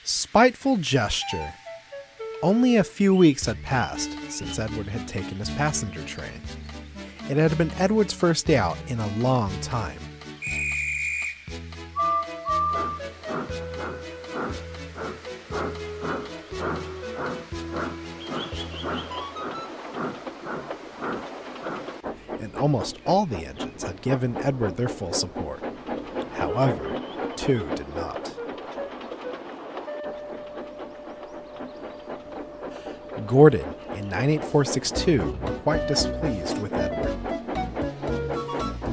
Spiteful gesture. Only a few weeks had passed since Edward had taken his passenger train. It had been Edward's first day out in a long time. And almost all the engines had given Edward their full support. However, two did not. Gordon and 98462 were quite displeased with Edward.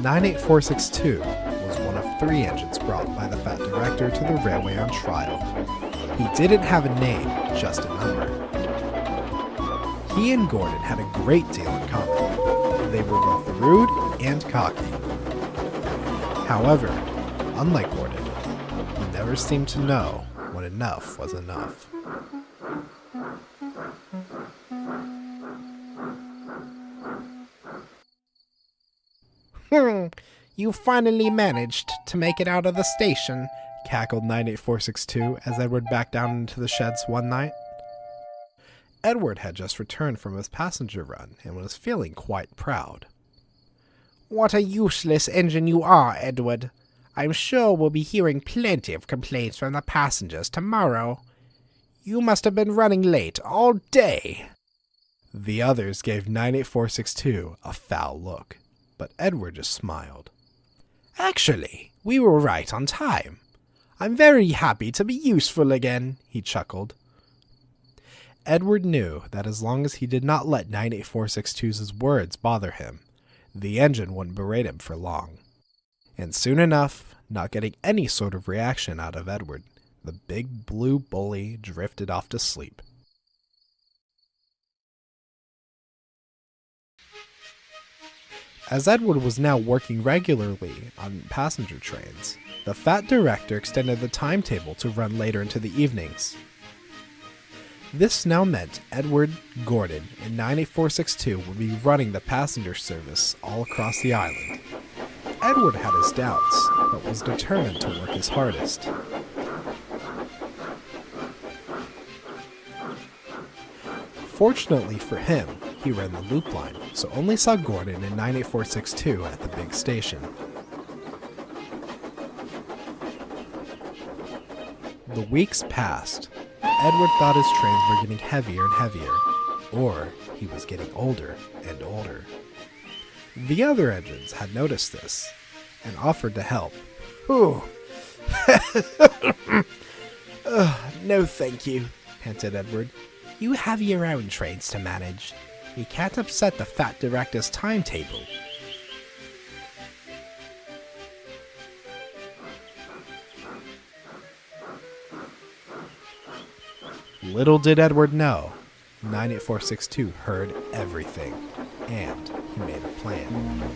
98462 was one of 3 engines brought by the Fat Director to the railway on trial. He didn't have a name, just a number. He and Gordon had a great deal in common. They were both rude and cocky. However, unlike Gordon, he never seemed to know when enough was enough. You finally managed to make it out of the station, cackled 98462 as Edward backed down into the sheds one night. Edward had just returned from his passenger run and was feeling quite proud. What a useless engine you are, Edward. I'm sure we'll be hearing plenty of complaints from the passengers tomorrow. You must have been running late all day. The others gave 98462 a foul look, but Edward just smiled. Actually, we were right on time. I'm very happy to be useful again, he chuckled. Edward knew that as long as he did not let 98462's words bother him, the engine wouldn't berate him for long. And soon enough, not getting any sort of reaction out of Edward, the big blue bully drifted off to sleep. As Edward was now working regularly on passenger trains, the Fat Director extended the timetable to run later into the evenings. This now meant Edward, Gordon, and 98462 would be running the passenger service all across the island. Edward had his doubts, but was determined to work his hardest. Fortunately for him, he ran the loop line, so only saw Gordon and 98462 at the big station. The weeks passed. Edward thought his trains were getting heavier and heavier, or he was getting older and older. The other engines had noticed this, and offered to help. Ooh. No thank you, panted Edward. You have your own trains to manage. You can't upset the Fat Director's timetable. Little did Edward know, 98462 heard everything, and he made a plan.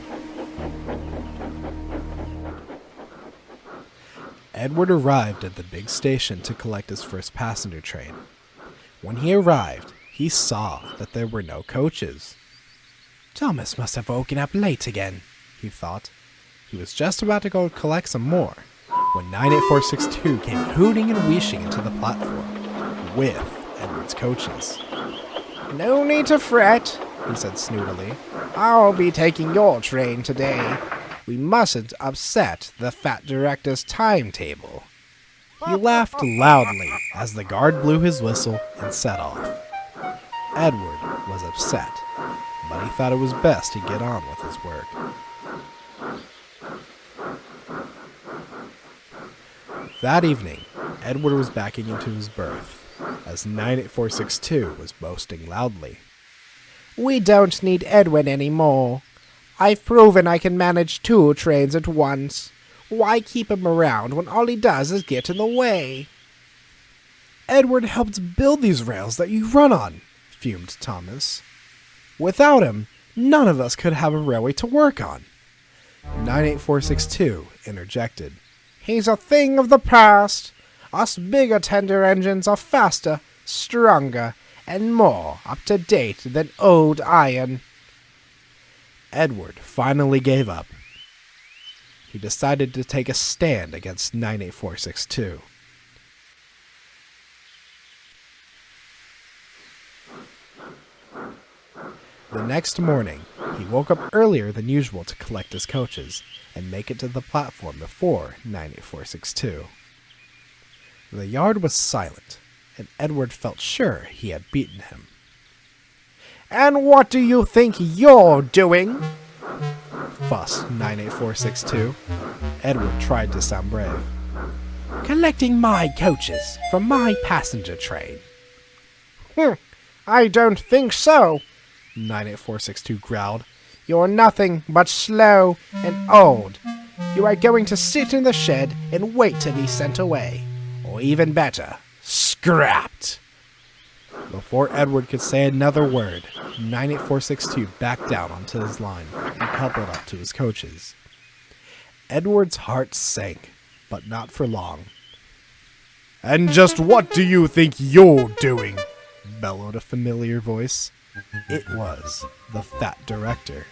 Edward arrived at the big station to collect his first passenger train. When he arrived, he saw that there were no coaches. Thomas must have woken up late again, he thought. He was just about to go collect some more, when 98462 came hooting and wheeshing into the platform, with Edward's coaches. No need to fret, he said snootily. I'll be taking your train today. We mustn't upset the Fat Director's timetable. He laughed loudly as the guard blew his whistle and set off. Edward was upset, but he thought it was best to get on with his work. That evening, Edward was backing into his berth, as 98462 was boasting loudly. We don't need Edwin anymore. I've proven I can manage 2 trains at once. Why keep him around when all he does is get in the way? Edward helped build these rails that you run on, fumed Thomas. Without him, none of us could have a railway to work on. 98462 interjected. He's a thing of the past. Us bigger tender engines are faster, stronger, and more up-to-date than old iron. Edward finally gave up. He decided to take a stand against 98462. The next morning, he woke up earlier than usual to collect his coaches and make it to the platform before 98462. The yard was silent, and Edward felt sure he had beaten him. And what do you think you're doing? Fussed 98462. Edward tried to sound brave. Collecting my coaches from my passenger train. I don't think so, 98462 growled. You're nothing but slow and old. You are going to sit in the shed and wait to be sent away. Or even better, scrapped. Before Edward could say another word, 98462 backed down onto his line and coupled up to his coaches. Edward's heart sank, but not for long. And just what do you think you're doing? Bellowed a familiar voice. It was the fat director.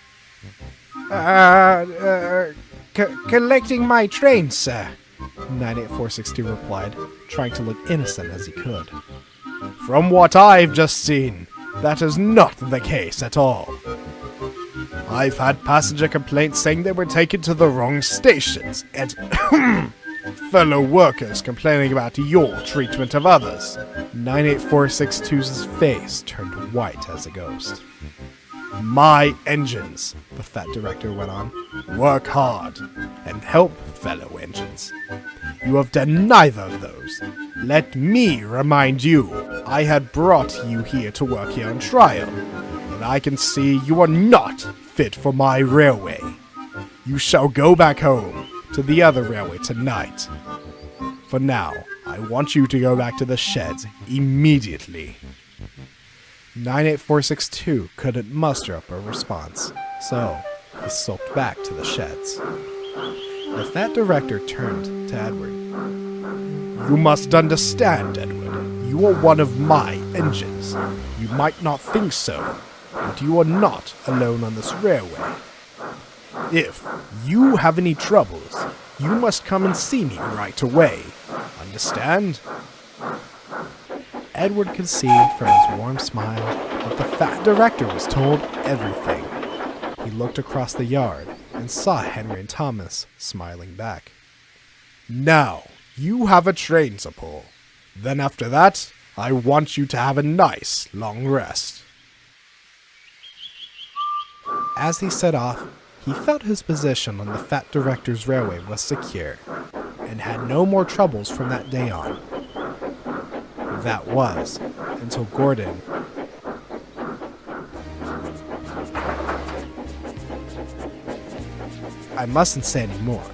Collecting my train, sir, 98462 replied, trying to look innocent as he could. From what I've just seen, that is not the case at all. I've had passenger complaints saying they were taken to the wrong stations, and fellow workers complaining about your treatment of others. 98462's face turned white as a ghost. My engines, the fat director went on, work hard and help fellow engines. You have done neither of those. Let me remind you, I had brought you here to work here on trial, and I can see you are not fit for my railway. You shall go back home to the other railway tonight. For now, I want you to go back to the sheds immediately. 98462 couldn't muster up a response, so he sulked back to the sheds. The fat director turned to Edward. You must understand, Edward. You are one of my engines. You might not think so, but you are not alone on this railway. If you have any troubles, you must come and see me right away. Understand? Edward could see from his warm smile that the fat director was told everything. He looked across the yard and saw Henry and Thomas smiling back. Now, you have a train to pull. Then after that, I want you to have a nice long rest. As he set off, he felt his position on the fat director's railway was secure, and had no more troubles from that day on. That was, until Gordon... I mustn't say any more,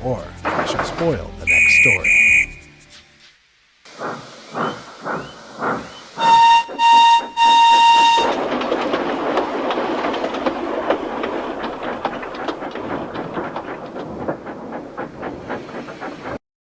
or I shall spoil the next story.